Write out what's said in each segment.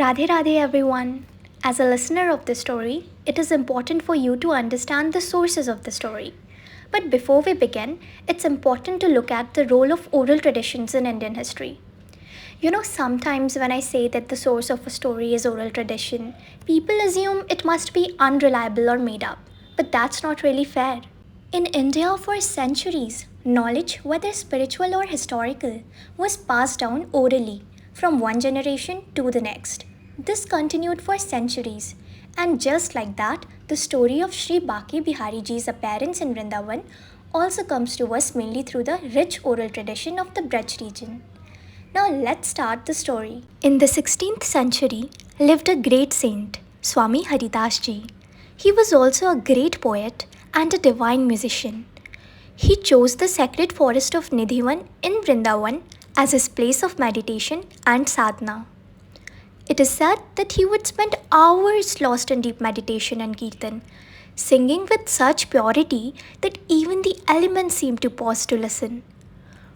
Radhe Radhe everyone. As a listener of this story, it is important for you to understand the sources of the story. But before we begin, it's important to look at the role of oral traditions in Indian history. Sometimes when I say that the source of a story is oral tradition, people assume it must be unreliable or made up. But that's not really fair. In India, for centuries, knowledge, whether spiritual or historical, was passed down orally from one generation to the next. This continued for centuries, and just like that, the story of Sri Baki Bihari Ji's appearance in Vrindavan also comes to us mainly through the rich oral tradition of the Braj region. Now let's start the story. In the 16th century lived a great saint, Swami Haridas Ji. He was also a great poet and a divine musician. He chose the sacred forest of Nidhivan in Vrindavan as his place of meditation and sadhana. It is said that he would spend hours lost in deep meditation and kirtan, singing with such purity that even the elements seemed to pause to listen.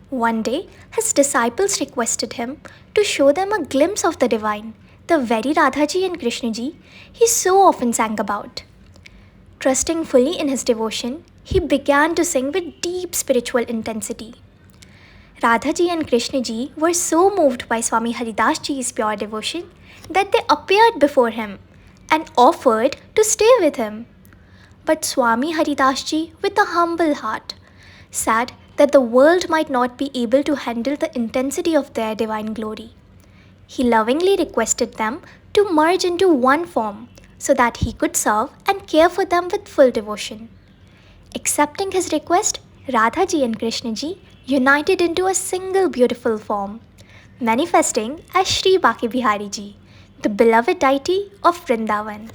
One day, his disciples requested him to show them a glimpse of the divine, the very Radhaji and Krishnaji he so often sang about. Trusting fully in his devotion, he began to sing with deep spiritual intensity. Radhaji and Krishnaji were so moved by Swami Haridas Ji's pure devotion that they appeared before him and offered to stay with him. But Swami Haridas Ji, with a humble heart, said that the world might not be able to handle the intensity of their divine glory. He lovingly requested them to merge into one form so that he could serve and care for them with full devotion. Accepting his request, Radhaji and Krishnaji united into a single beautiful form, manifesting as Sri Baki Bihari Ji, the beloved deity of Vrindavan.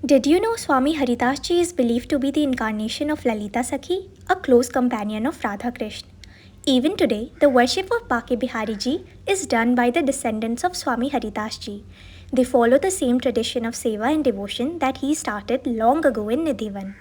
Did you know Swami Haridas Ji is believed to be the incarnation of Lalita Sakhi, a close companion of Radha Krishna? Even today, the worship of Baki Bihari Ji is done by the descendants of Swami Haridas Ji. They follow the same tradition of seva and devotion that he started long ago in Nidhivan.